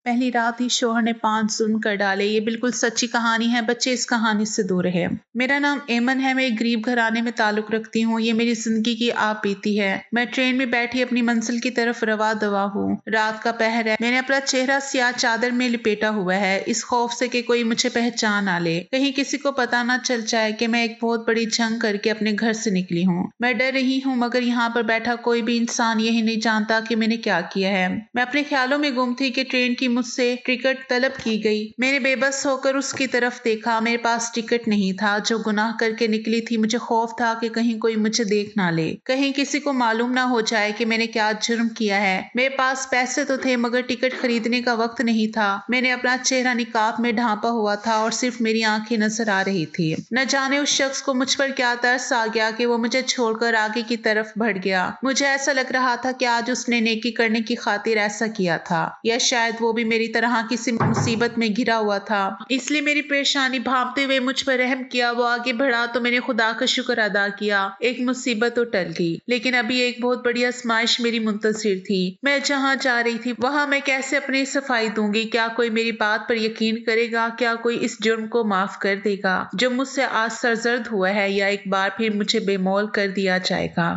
पहली रात ही शौहर ने 5 जुल्म कर डाले। ये बिल्कुल सच्ची कहानी है, बच्चे इस कहानी से दूर रहे। मेरा नाम एमन है, मैं एक गरीब घराने में ताल्लुक रखती हूँ। ये मेरी जिंदगी की आप बीती है। मैं ट्रेन में बैठी अपनी मंजिल की तरफ रवा दवा हूँ। रात का पहर है। मैंने अपना चेहरा सियाह चादर में लिपेटा हुआ है, इस खौफ से कि कोई मुझे पहचान ना ले, कहीं किसी को पता ना चल जाए कि मैं एक बहुत बड़ी जंग करके अपने घर से निकली हूँ। मैं डर रही हूँ, मगर यहाँ पर बैठा कोई भी इंसान यही नहीं जानता कि मैंने क्या किया है। मैं अपने ख्यालों में गुम थी कि ट्रेन की मुझसे टिकट तलब की गई। मैंने बेबस होकर उसकी तरफ देखा। मेरे पास टिकट नहीं था। जो गुनाह करके निकली थी, मुझे खौफ था कि कहीं कोई मुझे देख ना ले, कहीं किसी को मालूम ना हो जाए कि मैंने क्या जुर्म किया है। मेरे पास पैसे तो थे, मगर टिकट खरीदने का वक्त नहीं था। मैंने अपना चेहरा निकाब में ढांपा हुआ था और सिर्फ मेरी आंखें नजर आ रही थी। न जाने उस शख्स को मुझ पर क्या तरस आ गया कि वो मुझे छोड़कर आगे की तरफ बढ़ गया। मुझे ऐसा लग रहा था कि आज उसने नेकी करने की खातिर ऐसा किया था, या शायद वो भी मेरी तरह किसी मुसीबत में घिरा हुआ था, इसलिए मेरी परेशानी भांपते हुए मुझ पर रहम किया। वो आगे बढ़ा तो मैंने खुदा का शुक्र अदा किया। एक मुसीबत तो टल गई, लेकिन अभी एक बहुत बड़ी आजमाइश मेरी मुंतजिर थी। मैं जहाँ जा रही थी वहां मैं कैसे अपनी सफाई दूंगी? क्या कोई मेरी बात पर यकीन करेगा? क्या कोई इस जुर्म को माफ कर देगा जो मुझसे आज सरजर्द हुआ है, या एक बार फिर मुझे बेमौल कर दिया जाएगा?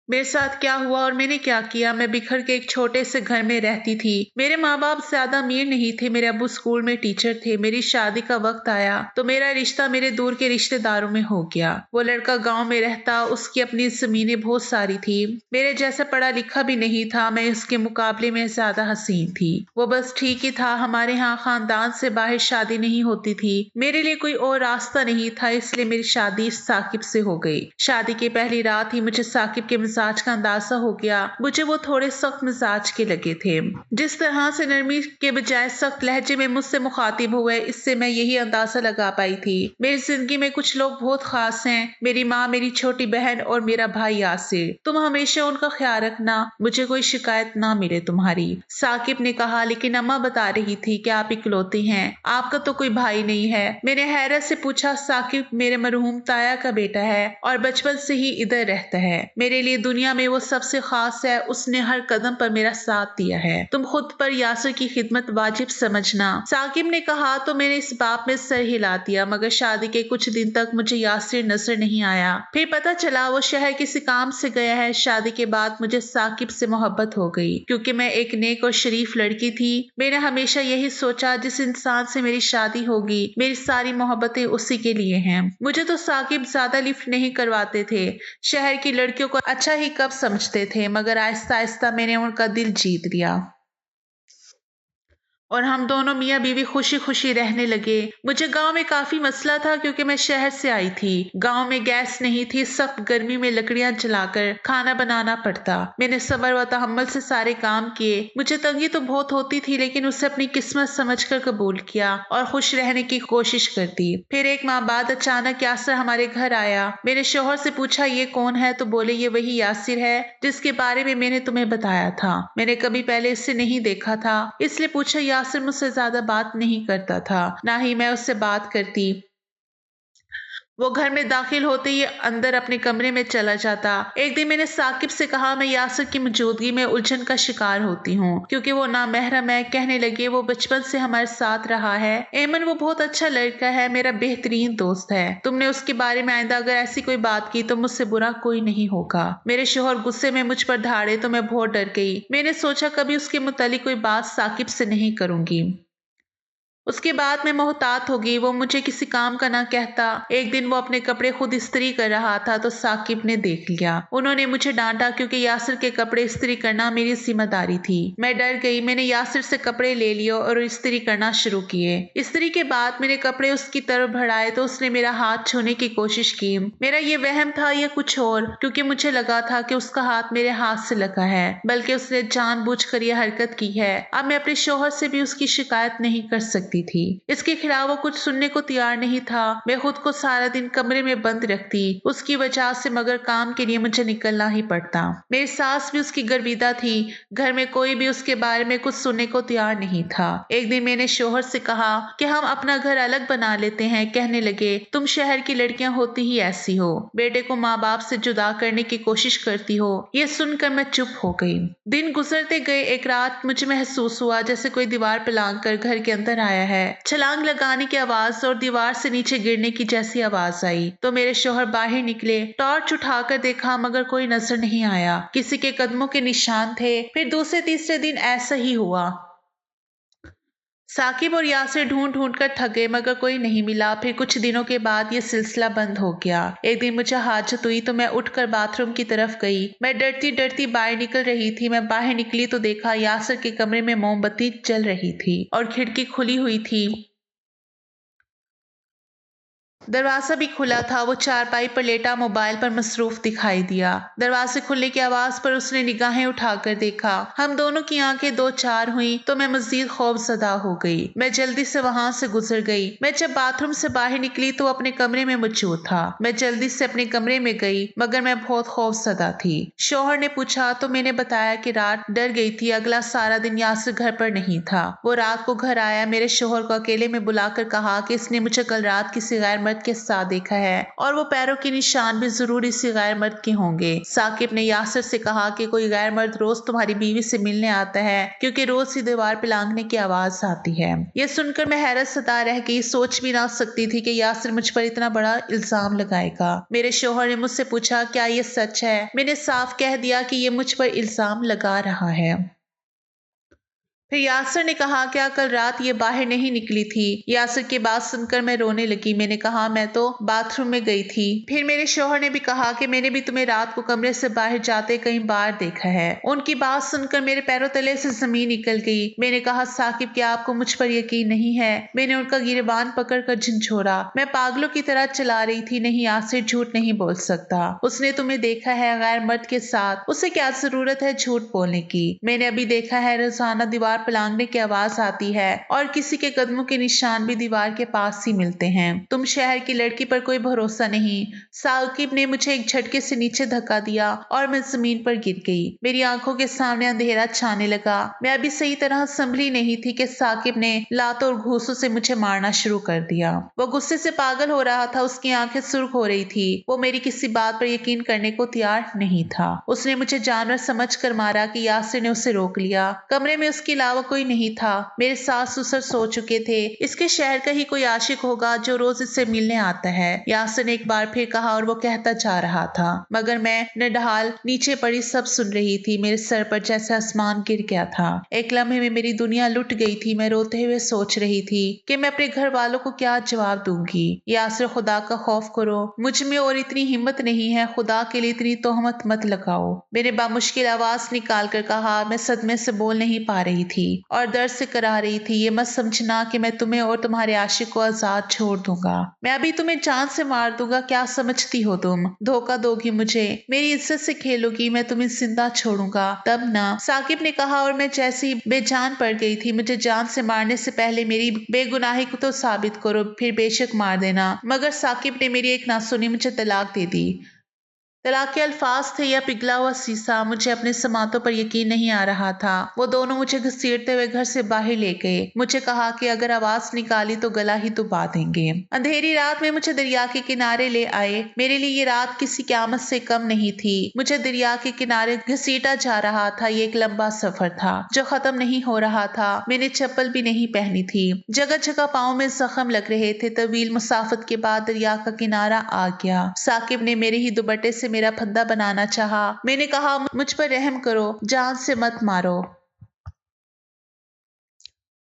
मेरे साथ क्या हुआ और मैंने क्या किया? मैं बिखर के एक छोटे से घर में रहती थी। मेरे माँ बाप ज्यादा अमीर नहीं थे। मेरे अब्बू स्कूल में टीचर थे। मेरी शादी का वक्त आया तो मेरा रिश्ता मेरे दूर के रिश्तेदारों में हो गया। वो लड़का गांव में रहता, उसकी अपनी जमीनें बहुत सारी थी। मेरे जैसा पढ़ा लिखा भी नहीं था। मैं उसके मुकाबले में ज्यादा हसीन थी। वो बस ठीक ही था। हमारे यहाँ खानदान से बाहर शादी नहीं होती थी। मेरे लिए कोई और रास्ता नहीं था, इसलिए मेरी शादी साकिब से हो गई। शादी की पहली रात ही मुझे साकिब के मिजाज का अंदाजा हो गया। मुझे वो थोड़े सख्त मिजाज के लगे थे। जिस तरह से नरमी के बजाय सख्त लहजे में मुझसे मुखातिब हुए, इससे मैं यही अंदाजा लगा पाई थी। मेरी जिंदगी में कुछ लोग बहुत खास हैं। मेरी माँ, मेरी छोटी बहन और मेरा भाई यासिर। तुम हमेशा उनका ख्याल रखना, मुझे कोई शिकायत ना मिले तुम्हारी। साकिब ने कहा, लेकिन अम्मा बता रही थी कि आप इकलौती हैं, आपका तो कोई भाई नहीं है। मैंने हैरत से पूछा, साकिब मेरे मरहूम ताया का बेटा है और बचपन से ही इधर रहता है। मेरे लिए दुनिया में वो सबसे खास है। उसने हर कदम पर मेरा साथ दिया है। तुम खुद पर यासिर की खिदमत वाजिब समझना। साकिब ने कहा तो मैंने इस बात में सर हिला दिया, मगर शादी के कुछ दिन तक मुझे यासिर नजर नहीं आया। फिर पता चला वो शहर किसी काम से गया है। शादी के बाद मुझे साकिब से मोहब्बत हो गई, क्योंकि मैं एक नेक और शरीफ लड़की थी। मैंने हमेशा यही सोचा, जिस इंसान से मेरी शादी होगी मेरी सारी मोहब्बतें उसी के लिए हैं। मुझे तो साकिब ज्यादा लिफ्ट नहीं करवाते थे। शहर की लड़कियों को अच्छा ही कब समझते थे, मगर आहिस्ता आहिस्ता मैंने उनका दिल जीत लिया और हम दोनों मियाँ बीवी खुशी खुशी रहने लगे। मुझे गांव में काफी मसला था, क्योंकि मैं शहर से आई थी। गांव में गैस नहीं थी। सख्त गर्मी में लकड़ियां जलाकर खाना बनाना पड़ता। मैंने सब्र व तहम्मुल से सारे काम किए। मुझे तंगी तो बहुत होती थी, लेकिन उसे अपनी किस्मत समझकर कबूल किया और खुश रहने की कोशिश करती। फिर एक माह बाद अचानक यासिर हमारे घर आया। मैंने शोहर से पूछा, ये कौन है? तो बोले, ये वही यासिर है जिसके बारे में मैंने तुम्हें बताया था। मैंने कभी पहले इसे नहीं देखा था, इसलिए पूछा। यासिर मुझसे ज्यादा बात नहीं करता था, ना ही मैं उससे बात करती। वो घर में दाखिल होते ही अंदर अपने कमरे में चला जाता। एक दिन मैंने साकिब से कहा, मैं यासिर की मौजूदगी में उलझन का शिकार होती हूँ, क्योंकि वो नामहरम है। कहने लगे, वो बचपन से हमारे साथ रहा है। एमन वो बहुत अच्छा लड़का है, मेरा बेहतरीन दोस्त है। तुमने उसके बारे में आइंदा अगर ऐसी कोई बात की तो मुझसे बुरा कोई नहीं होगा। मेरे शोहर गुस्से में मुझ पर धाड़े तो मैं बहुत डर गई। मैंने सोचा कभी उसके मुतालिक कोई बात साकिब से नहीं करूंगी। उसके बाद मैं मोहतात हो गई। वो मुझे किसी काम का ना कहता। एक दिन वो अपने कपड़े खुद इस्त्री कर रहा था तो साकिब ने देख लिया। उन्होंने मुझे डांटा, क्योंकि यासिर के कपड़े इस्त्री करना मेरी जिम्मेदारी थी। मैं डर गई। मैंने यासिर से कपड़े ले लिए और इस्त्री करना शुरू किए। इस्त्री के बाद मैंने कपड़े उसकी तरफ बढ़ाए तो उसने मेरा हाथ छूने की कोशिश की। मेरा ये वहम था या कुछ और, क्योंकि मुझे लगा था कि उसका हाथ मेरे हाथ से लगा है, बल्कि उसने जानबूझकर यह हरकत की है। अब मैं अपने शोहर से भी उसकी शिकायत नहीं कर सकती। सकती थी। इसके खिलाफ वो कुछ सुनने को तैयार नहीं था। मैं खुद को सारा दिन कमरे में बंद रखती उसकी वजह से, मगर काम के लिए मुझे निकलना ही पड़ता। मेरी सास भी उसकी गर्विदा थी। घर में कोई भी उसके बारे में कुछ सुनने को तैयार नहीं था। एक दिन मैंने शोहर से कहा कि हम अपना घर अलग बना लेते हैं। कहने लगे, तुम शहर की लड़कियां होती ही ऐसी हो, बेटे को माँ बाप से जुदा करने की कोशिश करती हो। ये सुनकर मैं चुप हो गई। दिन गुजरते गए। एक रात मुझे महसूस हुआ जैसे कोई दीवार पर लांग कर घर के अंदर आया है। छलांग लगाने की आवाज और दीवार से नीचे गिरने की जैसी आवाज आई तो मेरे शोहर बाहर निकले। टॉर्च उठाकर देखा मगर कोई नजर नहीं आया। किसी के कदमों के निशान थे। फिर दूसरे तीसरे दिन ऐसा ही हुआ। साकिब और यासिर ढूंढ ढूंढ कर थक गए मगर कोई नहीं मिला। फिर कुछ दिनों के बाद ये सिलसिला बंद हो गया। एक दिन मुझे हाजत हुई तो मैं उठकर बाथरूम की तरफ गई। मैं डरती डरती बाहर निकल रही थी। मैं बाहर निकली तो देखा यासिर के कमरे में मोमबत्ती जल रही थी और खिड़की खुली हुई थी। दरवाजा भी खुला था। वो चारपाई पर लेटा मोबाइल पर मसरूफ दिखाई दिया। दरवाजे खुलने की आवाज पर उसने निगाहें उठाकर देखा। हम दोनों की आंखें दो चार हुई तो मैं मजीद खौफजदा हो गई। मैं जल्दी से वहां से गुजर गई। मैं जब बाथरूम से बाहर निकली तो अपने कमरे में मौजूद था। मैं जल्दी से अपने कमरे में गई मगर मैं बहुत खौफजदा थी। शोहर ने पूछा तो मैंने बताया कि रात डर गई थी। अगला सारा दिन यासिर घर पर नहीं था। वो रात को घर आया। मेरे शोहर को अकेले में बुलाकर कहा कि इसने मुझे कल रात किसी गैर मर्द के साथ देखा है और वो पैरों के निशान भी जरूर इसी गैर मर्द के होंगे। साकिब ने यासिर से कहा कि कोई गैर मर्द रोज तुम्हारी बीवी से मिलने आता है क्योंकि रोज सी दीवार पर लांघने की आवाज आती है। ये सुनकर मैं हैरत सता रह गई। सोच भी ना सकती थी कि यासिर मुझ पर इतना बड़ा इल्जाम लगाएगा। मेरे शोहर ने मुझसे पूछा, क्या ये सच है? मैंने साफ कह दिया कि ये मुझ पर इल्जाम लगा रहा है। फिर यासिर ने कहा, क्या कल रात ये बाहर नहीं निकली थी? यासिर की बात सुनकर मैं रोने लगी। मैंने कहा, मैं तो बाथरूम में गई थी। फिर मेरे शौहर ने भी कहा कि मैंने भी तुम्हें रात को कमरे से बाहर जाते कई बार देखा है। उनकी बात सुनकर मेरे पैरों तले से जमीन निकल गई। मैंने कहा, साकिब क्या आपको मुझ पर यकीन नहीं है? मैंने उनका गिरबान पकड़कर झंझोरा। मैं पागलों की तरह चला रही थी। नहीं यासिर, झूठ नहीं बोल सकता। उसने तुम्हें देखा है गैर मर्द के साथ। उसे क्या जरूरत है झूठ बोलने की? मैंने अभी देखा है रोजाना दीवार पर लांघने की आवाज आती है और किसी के कदमों के निशान भी दीवार के पास ही मिलते हैं। तुम शहर की लड़की पर कोई भरोसा नहीं। साकिब ने मुझे एक झटके से नीचे धक्का दिया और मैं जमीन पर गिर गई। मेरी आंखों के सामने अंधेरा छाने लगा। मैं अभी सही तरह संभली नहीं थी कि साकिब ने लातों और घूसों से मुझे मारना शुरू कर दिया। वो गुस्से से पागल हो रहा था। उसकी आंखें सुर्ख हो रही थी। वो मेरी किसी बात पर यकीन करने को तैयार नहीं था। उसने मुझे जानवर समझकर मारा कि यासिर ने उसे रोक लिया। कमरे में उसके अलावा कोई नहीं था। मेरे सास ससुर सो चुके थे। इसके शहर का ही कोई आशिक होगा जो रोज इससे मिलने आता है, यासिर ने एक बार फिर कहा और वो कहता जा रहा था। मगर मैं निढाल नीचे पड़ी सब सुन रही थी। मेरे सर पर जैसे आसमान गिर गया था। एक लम्हे में मेरी दुनिया लुट गई थी। मैं रोते हुए सोच रही थी कि मैं अपने घर वालों को क्या जवाब दूंगी। यासिर, खुदा का खौफ करो। मुझ में और इतनी हिम्मत नहीं है। खुदा के लिए इतनी तोहमत मत लगाओ। मैंने बामुश्किल आवाज निकाल कर कहा। मैं सदमे से बोल नहीं पा रही थी और दर्द से करा रही थी। ये मत समझना कि मैं तुम्हें और तुम्हारे आशिक को आजाद छोड़ दूंगा। मैं अभी तुम्हें जान से मार दूंगा। क्या समझती हो तुम? धोखा दोगी मुझे, मेरी इज्जत से खेलोगी, मैं तुम्हें जिंदा छोड़ूंगा तब ना। साकिब ने कहा और मैं जैसी बेजान पड़ गई थी। मुझे जान से मारने से पहले मेरी बेगुनाही को तो साबित करो, फिर बेशक मार देना। मगर साकिब ने मेरी एक ना सुनी, मुझे तलाक दे दी। तलाक के अल्फाज थे या पिघला हुआ शीशा। मुझे अपने समातों पर यकीन नहीं आ रहा था। वो दोनों मुझे घसीटते हुए घर से बाहर ले गए। मुझे कहा कि अगर आवाज निकाली तो गला ही दुबा देंगे। अंधेरी रात में मुझे दरिया के किनारे ले आए। मेरे लिए ये रात किसी क़यामत से कम नहीं थी। मुझे दरिया के किनारे घसीटा जा रहा था। ये एक लंबा सफर था जो खत्म नहीं हो रहा था। मैंने चप्पल भी नहीं पहनी थी। जगह जगह पाँव में जख्म लग रहे थे। तवील मुसाफत के बाद दरिया का किनारा आ गया। साकिब ने मेरे ही दुपट्टे से मेरा फंदा बनाना चाहा। मैंने कहा, मुझ पर रहम करो, जान से मत मारो।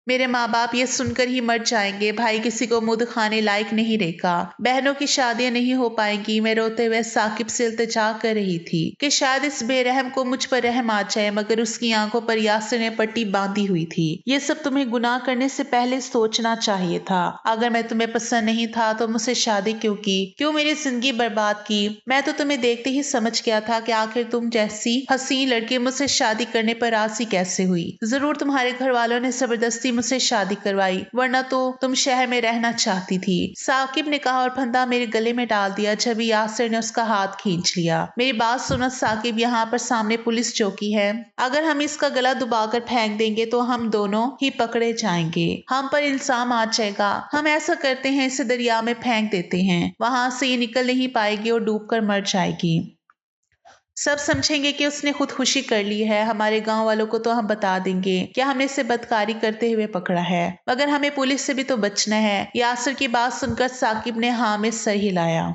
मेरे माँ बाप ये सुनकर ही मर जाएंगे। भाई किसी को मुंह दिखाने लायक नहीं रहेगा। बहनों की शादियां नहीं हो पाएंगी। मैं रोते हुए साकिब से इल्तिजा कर रही थी कि शायद इस बेरहम को मुझ पर रहम आ जाए, मगर उसकी आंखों पर यासिर ने पट्टी बांधी हुई थी। ये सब तुम्हें गुनाह करने से पहले सोचना चाहिए था। अगर मैं तुम्हें पसंद नहीं था तो मुझसे शादी क्यों की? क्यों मेरी जिंदगी बर्बाद की? मैं तो तुम्हें देखते ही समझ गया था कि आखिर तुम जैसी हसीन लड़की मुझसे शादी करने पर राजी कैसे हुई। जरूर तुम्हारे घर वालों ने जबरदस्ती मुझसे शादी करवाई, वरना तो तुम शहर में रहना चाहती थी, साकिब ने कहा और फंदा मेरे गले में डाल दिया जब यासिर ने उसका हाथ खींच लिया। मेरी बात सुनो साकिब, यहाँ पर सामने पुलिस चौकी है, अगर हम इसका गला दबाकर फेंक देंगे तो हम दोनों ही पकड़े जाएंगे, हम पर इल्जाम आ जाएगा। हम ऐसा करते हैं, इसे दरिया में फेंक देते हैं, वहां से ये निकल नहीं पाएगी और डूबकर मर जाएगी। सब समझेंगे कि उसने खुदकुशी कर ली है, हमारे गांव वालों को तो हम बता देंगे कि हमने इसे बदकारी करते हुए पकड़ा है, मगर हमें पुलिस से भी तो बचना है। यासिर की बात सुनकर साकिब ने हाँ में सर हिलाया।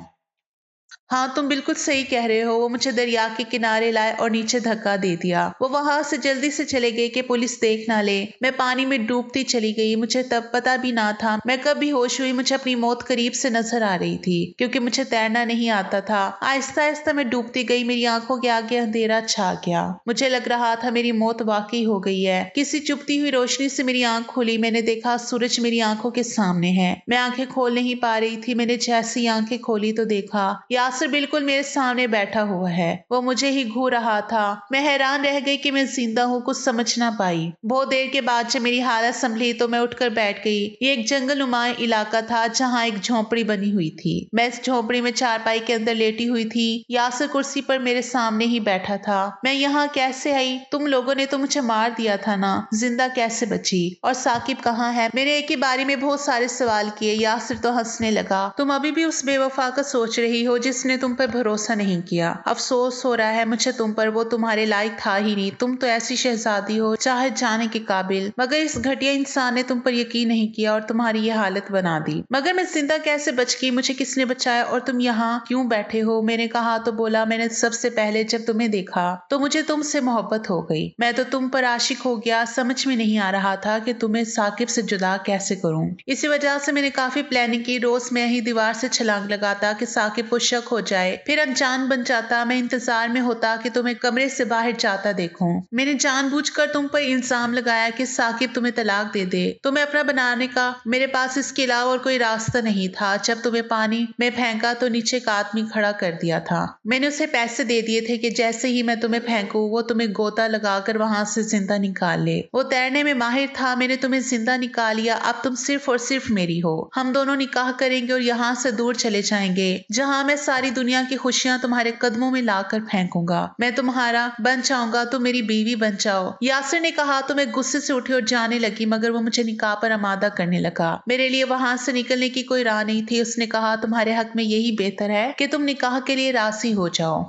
हाँ, तुम बिल्कुल सही कह रहे हो। वो मुझे दरिया के किनारे लाए और नीचे धक्का दे दिया। वो वहां से जल्दी से चले गए कि पुलिस देख ना ले। मैं पानी में डूबती चली गई, मुझे तब पता भी ना था मैं कब बेहोश हुई। मुझे अपनी मौत करीब से नजर आ रही थी क्योंकि मुझे तैरना नहीं आता था। आहिस्ता आहिस्ता मैं डूबती गई, मेरी आंखों के आगे अंधेरा छा गया। मुझे लग रहा था मेरी मौत वाकई हो गई है। किसी चुभती हुई रोशनी से मेरी आंख खुली, मैंने देखा सूरज मेरी आंखों के सामने है। मैं आंखें खोल नहीं पा रही थी। मैंने जैसी आंखें खोली तो देखा यासिर बिल्कुल मेरे सामने बैठा हुआ है। वो मुझे ही घूर रहा था। मैं हैरान रह गई कि मैं जिंदा हूँ, कुछ समझ ना पाई। बहुत देर के बाद जब मेरी हालत संभली तो मैं उठकर बैठ गई। ये एक जंगल नुमा इलाका था जहाँ एक झोंपड़ी बनी हुई थी। मैं इस झोंपड़ी में चारपाई के अंदर लेटी हुई थी। यासिर कुर्सी पर मेरे सामने ही बैठा था। मैं यहाँ कैसे आई? तुम लोगों ने तो मुझे मार दिया था ना, जिंदा कैसे बची? और साकिब कहाँ है? मैंने एक ही बारी में बहुत सारे सवाल किए। यासिर तो हंसने लगा। तुम अभी भी उस बेवफा का सोच रही हो जिसने तुम पर भरोसा नहीं किया। अफसोस हो रहा है मुझे तुम पर, वो तुम्हारे लायक था ही नहीं। तुम तो ऐसी शहजादी हो चाहे जाने के काबिल, मगर इस घटिया इंसान ने तुम पर यकीन नहीं किया और तुम्हारी ये हालत बना दी। मगर मैं जिंदा कैसे बच गई? मुझे किसने बचाया? और तुम यहाँ क्यों बैठे हो? मैंने कहा तो बोला, मैंने सबसे पहले जब तुम्हें देखा तो मुझे तुमसे मोहब्बत हो गई। मैं तो तुम पर आशिक हो गया। समझ में नहीं आ रहा था कि तुम्हें साकिब से जुदा कैसे करूं। इसी वजह से मैंने काफी प्लानिंग की। रोज मैं ही दीवार से छलांग लगाता कि साकिब को शक हो जाए, फिर अनजान बन जाता। मैं इंतजार में होता कि तुम्हें कमरे से बाहर जाता देखूं। मैंने जानबूझकर तुम पर इल्जाम लगाया कि साकिब तुम्हें तलाक दे दे, तुम्हें अपना बनाने का। मेरे पास इसके अलावा और कोई रास्ता नहीं था। जब तुम्हें पानी में फेंका तो नीचे एक आदमी खड़ा कर दिया था। मैंने उसे पैसे दे दिए थे कि जैसे ही मैं तुम्हें फेंकूं वो तुम्हें गोता लगाकर वहां से जिंदा निकाल ले। वो तैरने में माहिर था। मैंने तुम्हें जिंदा निकाल लिया। अब तुम सिर्फ और सिर्फ मेरी हो। हम दोनों निकाह करेंगे और यहाँ से दूर चले जाएंगे जहाँ मैं सारी दुनिया की खुशियां तुम्हारे कदमों में लाकर फेंकूंगा। मैं तुम्हारा बन जाऊंगा, तुम मेरी बीवी बन जाओ। यासिर ने कहा तो मैं गुस्से से उठी और जाने लगी, मगर वो मुझे निकाह पर आमादा करने लगा। मेरे लिए वहां से निकलने की कोई राह नहीं थी। उसने कहा तुम्हारे हक में यही बेहतर है कि तुम निकाह के लिए राजी हो जाओ।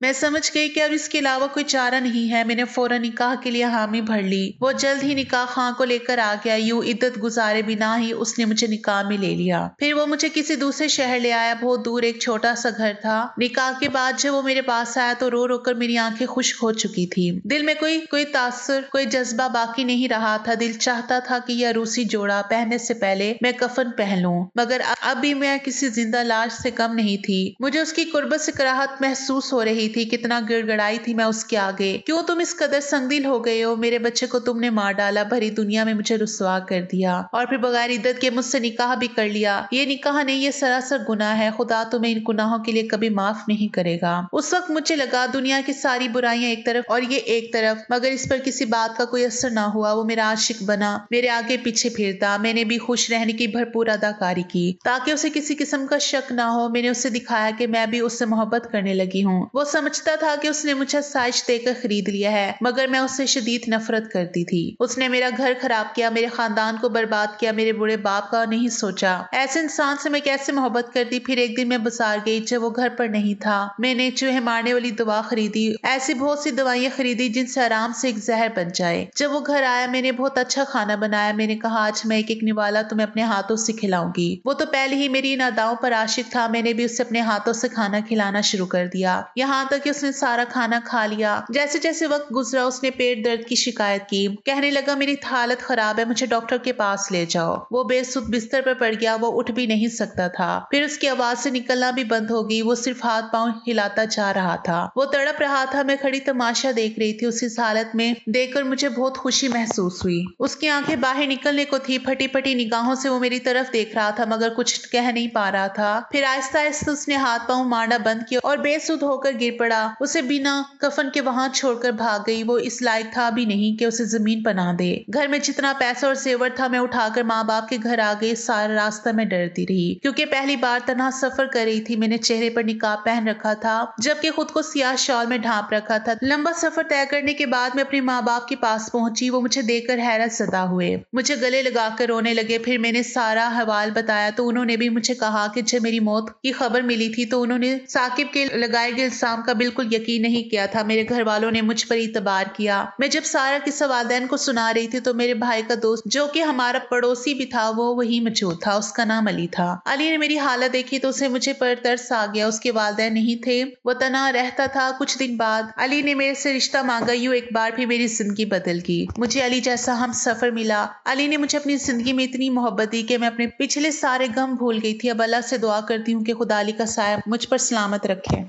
मैं समझ गई कि अब इसके अलावा कोई चारा नहीं है। मैंने फौरन निकाह के लिए हामी भर ली। वो जल्द ही निकाह खां को लेकर आ गया। यूं इद्दत गुजारे बिना ही उसने मुझे निकाह में ले लिया। फिर वो मुझे किसी दूसरे शहर ले आया। बहुत दूर एक छोटा सा घर था। निकाह के बाद जब वो मेरे पास आया तो रो रो कर मेरी आंखें खुश्क हो चुकी थी। दिल में कोई तासुर, कोई जज्बा बाकी नहीं रहा था। दिल चाहता था कि यह रूसी जोड़ा पहनने से पहले मैं कफन पहन लूं, मगर अब भी मैं किसी जिंदा लाश से कम नहीं थी। मुझे उसकी कुर्बत से कराहत महसूस हो रही थी। कितना गिड़गड़ाई थी मैं उसके आगे। क्यों तुम इस कदर संगदिल हो गए हो? मेरे बच्चे को तुमने मार डाला, भरी दुनिया में मुझे रुसवा कर दिया और फिर बगैर इद्दत के मुझसे निकाह भी कर लिया। ये निकाह नहीं, ये सरासर गुनाह है। खुदा तुम्हें इन गुनाहों के लिए कभी माफ नहीं करेगा। उस वक्त मुझे लगा दुनिया की सारी बुराइयां एक तरफ और ये एक तरफ, मगर इस पर किसी बात का कोई असर ना हुआ। वो मेरा आशिक बना, मेरे आगे पीछे फिरता। मैंने भी खुश रहने की भरपूर अदाकारी की ताकि उसे किसी किस्म का शक ना हो। मैंने उसे दिखाया कि मैं भी उससे मोहब्बत करने लगी हूँ। वो समझता था कि उसने मुझे साइज देकर खरीद लिया है, मगर मैं उससे शदीद नफरत करती थी। उसने मेरा घर खराब किया, मेरे खानदान को बर्बाद किया, मेरे बुरे बाप का नहीं सोचा। ऐसे इंसान से मैं कैसे मोहब्बत करती। फिर एक दिन मैं बाजार गई, जब वो घर पर नहीं था। मैंने चूहे मारने वाली दवा खरीदी। ऐसी बहुत सी दवाइयां खरीदी जिनसे आराम से एक जहर बन जाए। जब वो घर आया मैंने बहुत अच्छा खाना बनाया। मैंने कहा आज मैं एक एक निवाला तुम्हें अपने हाथों से खिलाऊंगी। वो तो पहले ही मेरी इन अदाओं पर आशिक था। मैंने भी उसे अपने हाथों से खाना खिलाना शुरू कर दिया, यहाँ तक कि उसने सारा खाना खा लिया। जैसे जैसे वक्त गुजरा उसने पेट दर्द की शिकायत की। कहने लगा मेरी हालत खराब है, मुझे डॉक्टर के पास ले जाओ। वो बेसुध बिस्तर पर पड़ गया। वो उठ भी नहीं सकता था। फिर उसकी आवाज से निकलना भी बंद हो गई। वो सिर्फ हाथ पांव हिलाता जा रहा था। वो तड़प रहा था। मैं खड़ी तमाशा देख रही थी। उसी हालत में देखकर मुझे बहुत खुशी महसूस हुई। उसकी आंखें बाहर निकलने को थी। फटी फटी निगाहों से वो मेरी तरफ देख रहा था, मगर कुछ कह नहीं पा रहा था। फिर आहिस्ता आहिस्ता उसने हाथ पांव मारना बंद किया और बेसुध होकर गिर गिर पड़ा। उसे बिना कफन के वहां छोड़कर भाग गई। वो इस लायक था भी नहीं कि उसे जमीन पनाह दे। घर में जितना पैसा और जेवर था मैं उठाकर माँ बाप के घर आ गई। सारा रास्ता मैं डरती रही क्योंकि पहली बार तन्हा सफर कर रही थी। मैंने चेहरे पर निकाब पहन रखा था जबकि खुद को सियाह शॉल में ढांप रखा था। लंबा सफर तय करने के बाद मैं अपने माँ बाप के पास पहुंची। वो मुझे देखकर हैरत ज़दा हुए, मुझे गले लगाकर रोने लगे। फिर मैंने सारा हवाल बताया तो उन्होंने भी मुझे कहा कि जब मेरी मौत की खबर मिली थी तो उन्होंने साकिब के लगाए गए इल्जाम का बिल्कुल यकीन नहीं किया था। मेरे घर वालों ने मुझ पर इतबार किया। मैं जब सारा किस्सा वालिदैन को सुना रही थी तो मेरे भाई का दोस्त जो कि हमारा पड़ोसी भी था वो वही मौजूद था। उसका नाम अली था। अली ने मेरी हालत देखी तो उसे मुझे पर तरस आ गया। उसके वालिदैन नहीं थे, वो तना रहता था। कुछ दिन बाद अली ने मेरे से रिश्ता मांगा। यूं एक बार फिर मेरी जिंदगी बदल गई। मुझे अली जैसा हम सफर मिला। अली ने मुझे अपनी जिंदगी में इतनी मोहब्बत दी कि मैं अपने पिछले सारे गम भूल गई थी। अब अल्लाह से दुआ करती हूँ कि खुदा अली का साया मुझ पर सलामत रखे।